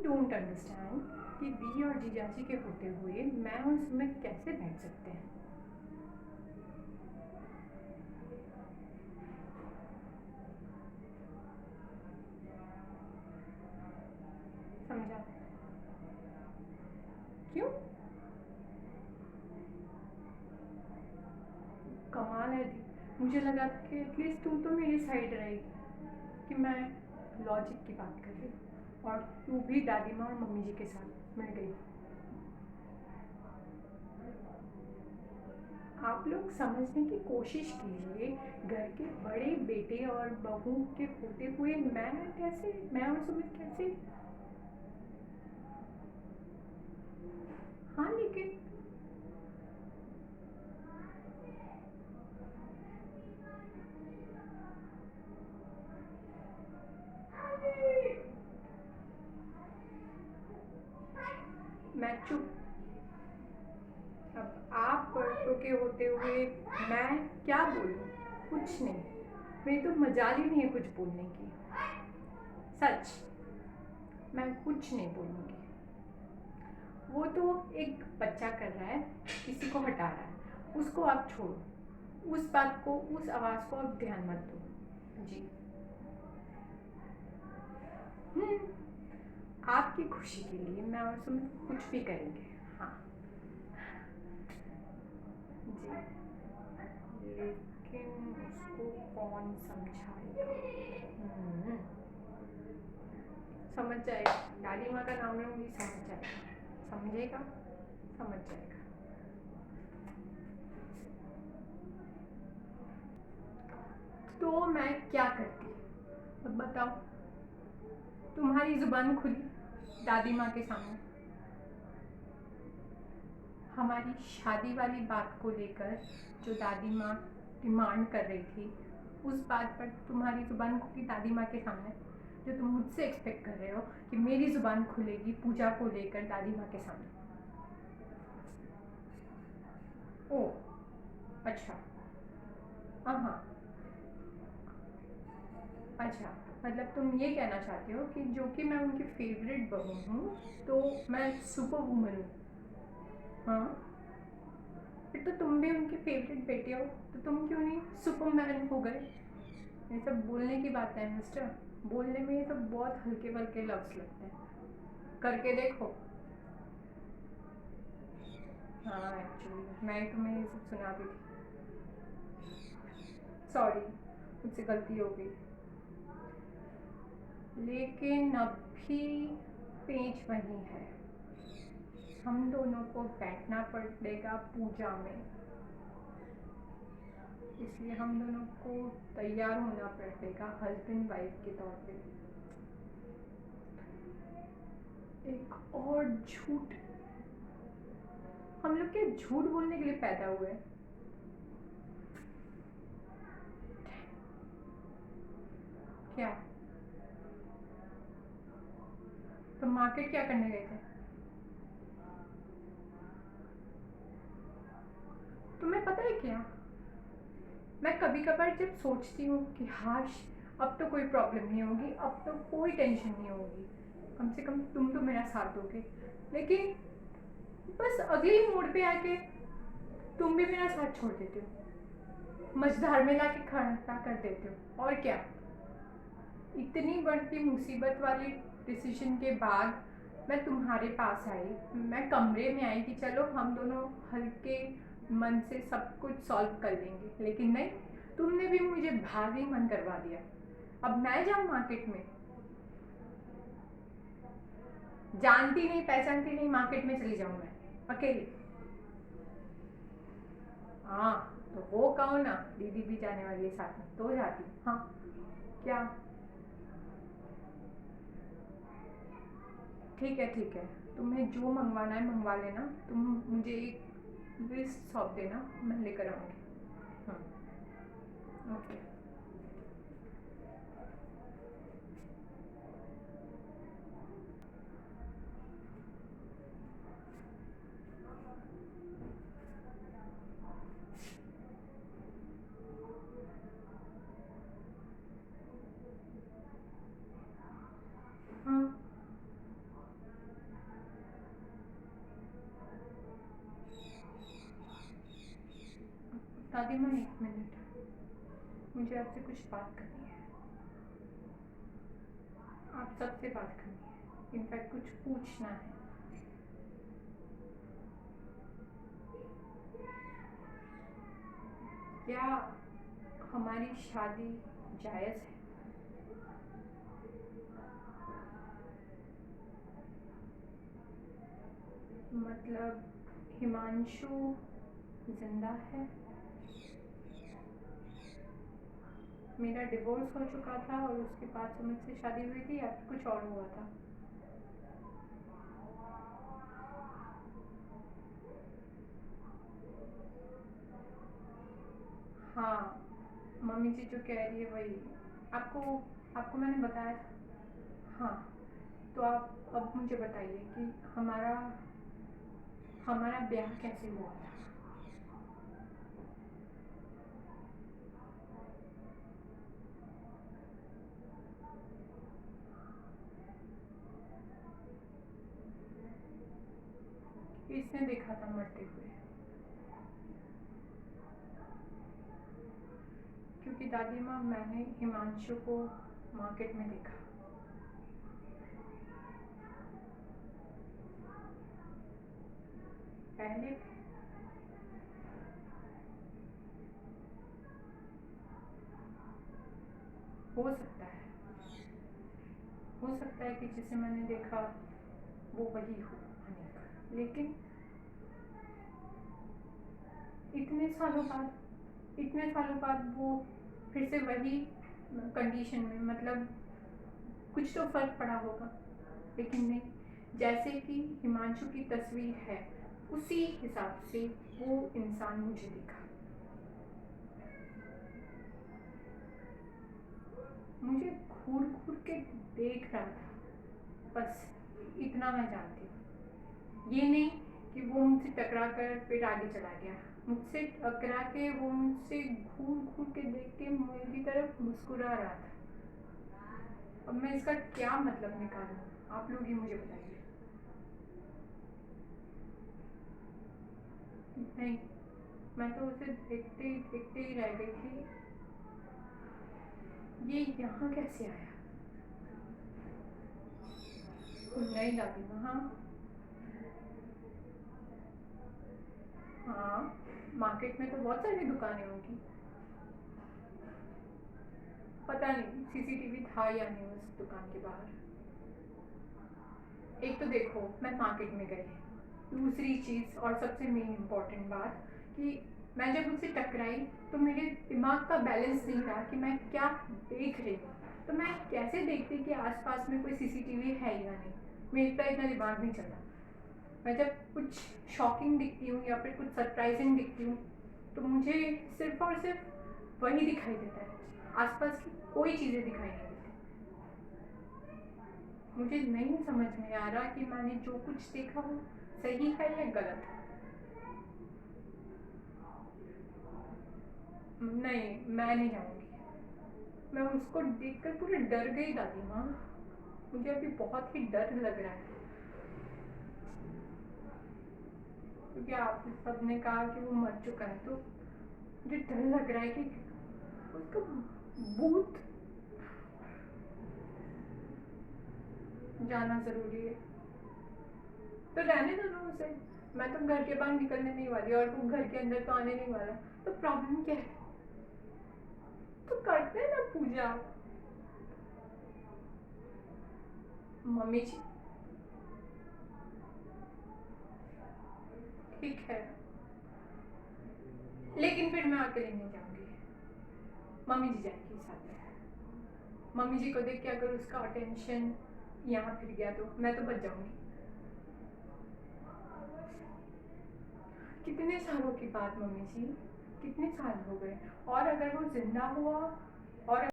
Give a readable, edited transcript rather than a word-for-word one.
Don't understand कि दी और जीजाजी के होते हुए मैं और सुमित कैसे बैठ सकते हैं। समझा? क्यों? कमाल है दी, मुझे लगा था कि एटलीस्ट तू तो मेरी साइड रहेगी, कि मैं लॉजिक की बात कर रही हूँ और तू भी दादी माँ और मम्मी जी के साथ मिल गई। आप लोग समझने की कोशिश कीजिए, घर के बड़े बेटे और बहू के होते हुए मैं और सुमित कैसे। हाँ लेकिन मैं चुप। अब आप बड़ों के होते हुए मैं क्या बोलूँ? कुछ नहीं, मेरी तो मजाल ही नहीं है कुछ बोलने की। सच, मैं कुछ नहीं बोलूँगी। वो तो एक बच्चा कर रहा है, किसी को हटा रहा है, उसको आप छोड़ो। उस बात को, उस आवाज़ को आप ध्यान मत दो जी। हम्म, आपकी खुशी के लिए मैं और सुमित कुछ भी करेंगे। हाँ जी, लेकिन उसको कौन समझाएगा? हम्म, समझ जाएगा, दादी माँ का नाम लूँगी, समझ जाएगा, समझेगा, समझ जाएगा। तो मैं क्या करती? अब बताओ। तुम्हारी जुबान खुली दादी माँ के सामने, हमारी शादी वाली बात को लेकर जो दादी माँ डिमांड कर रही थी, उस बात पर तुम्हारी जुबान खुली दादी माँ के सामने। जो तुम मुझसे एक्सपेक्ट कर रहे हो कि मेरी जुबान खुलेगी पूजा को लेकर दादी माँ के सामने। ओ अच्छा, हाँ हाँ, अच्छा, मतलब तुम ये कहना चाहते हो कि जो कि मैं उनकी फेवरेट बहू हूँ तो मैं सुपर वूमन हूँ? हाँ, फिर तो तुम भी उनके फेवरेट बेटे हो, तो तुम क्यों नहीं सुपरमैन हो गए? ये सब बोलने की बात है मिस्टर, बोलने में ये सब बहुत हल्के वल्के लफ्ज लगते हैं, करके देखो। हाँ एक्चुअली मैं ही तुम्हें ये सब सुनाती थी, सॉरी, मुझसे गलती हो गई। लेकिन अभी पेच वही है, हम दोनों को बैठना पड़ेगा पूजा में, इसलिए हम दोनों को तैयार होना पड़ेगा हस्बैंड वाइफ के तौर पे। एक और झूठ, हम लोग के झूठ बोलने के लिए पैदा हुए हैं। क्या? तो मार्केट क्या करने गए थे? तुम्हें पता है क्या, मैं कभी कभार जब सोचती हूँ कि हाश अब तो कोई प्रॉब्लम नहीं होगी, अब तो कोई टेंशन नहीं होगी, कम से कम तुम तो मेरा साथ दोगे, लेकिन बस अगले ही मोड़ पे आके तुम भी मेरा साथ छोड़ देते हो, मझधार में लाके खड़ा कर देते हो। और क्या, इतनी बड़ी मुसीबत वाली डिसीजन के बाद मैं तुम्हारे पास आई, मैं कमरे में आई कि चलो हम दोनों हल्के मन से सब कुछ सॉल्व कर लेंगे, लेकिन नहीं, तुमने भी मुझे भारी मन करवा दिया। अब मैं जाऊँ मार्केट में? जानती नहीं पहचानती नहीं, मार्केट में चली जाऊँ मैं अकेली? हाँ तो वो कहो ना, दीदी भी जाने वाली है साथ में, तो जाती। हाँ क्या? ठीक है, तुम्हें जो मंगवाना है मंगवा लेना, तुम मुझे एक लिस्ट सौंप देना, मैं लेकर आऊँगी। ओके। हाँ दादी माँ, 1 मिनट, मुझे आपसे कुछ बात करनी है। आप सबसे बात करनी है, इनफैक्ट कुछ पूछना है। क्या हमारी शादी जायज़ है? मतलब हिमांशु जिंदा है? मेरा डिवोर्स हो चुका था और उसके बाद से मुझसे शादी हुई थी या फिर कुछ और हुआ था? हाँ, मम्मी जी जो कह रही है वही। आपको आपको मैंने बताया था। हाँ, तो आप अब मुझे बताइए कि हमारा हमारा ब्याह कैसे हुआ था? इसने देखा था मरते हुए? क्योंकि दादी माँ, मैंने हिमांशु को मार्केट में देखा। पहले हो सकता है, हो सकता है कि जिसे मैंने देखा वो वही हो अनिक, लेकिन इतने सालों बाद वो फिर से वही कंडीशन में, मतलब कुछ तो फर्क पड़ा होगा। लेकिन नहीं, जैसे कि हिमांशु की तस्वीर है उसी हिसाब से वो इंसान मुझे दिखा। मुझे घूर घूर के देख रहा था, बस इतना मैं जानती हूँ। ये नहीं कि वो मुझसे टकरा कर फिर आगे चला गया। मुझसे टकरा के वो मुझसे घूर घूर के देख के मेरी तरफ मुस्कुरा रहा था। अब मैं इसका क्या मतलब निकालूं? आप लोग ही मुझे बताइए। नहीं, मैं तो उसे देखते ही रह गई थी। ये यहाँ कैसे आया? नहीं दादी माँ। हाँ, हाँ, मार्केट में तो बहुत सारी दुकानें होंगी। पता नहीं सीसीटीवी था या नहीं उस दुकान के बाहर। एक तो देखो, मैं मार्केट में गई, दूसरी चीज़ और सबसे मेन इम्पॉर्टेंट बात कि मैं जब उससे टकराई तो मेरे दिमाग का बैलेंस नहीं रहा कि मैं क्या देख रही हूँ। तो मैं कैसे देखती कि आसपास में कोई सीसीटीवी है या नहीं? मेरा इतना दिमाग नहीं चलता। मैं जब कुछ शॉकिंग दिखती हूँ या फिर कुछ सरप्राइजिंग दिखती हूँ तो मुझे सिर्फ और सिर्फ वही दिखाई देता है, आसपास की कोई चीज़ें दिखाई नहीं देती। मुझे नहीं समझ में आ रहा कि मैंने जो कुछ देखा वो सही है या गलत। नहीं, मैं नहीं जाऊँगी। मैं उसको देखकर पूरी डर गई दादी माँ। मुझे अभी बहुत ही डर लग रहा है, क्योंकि आप सबने कहा कि वो मर चुका है, तो मुझे डर लग रहा है कि उसका भूत जाना ज़रूरी है। तो रहने दो ना उसे। मैं तो घर के बाहर निकलने नहीं वाली और वो घर के अंदर तो आने नहीं वाला। तो प्रॉब्लम क्या है? तो करते हैं ना पूजा। मम्मी जी, ठीक है, लेकिन फिर मैं अकेले नहीं जाऊंगी। मम्मी जी जाएंगी साथ में। मम्मी जी को देख के अगर उसका अटेंशन यहाँ फिर गया तो मैं तो बच जाऊंगी। कितने सालों की बात मम्मी जी, कितने साल हो गए? और अगर वो जिंदा हुआ और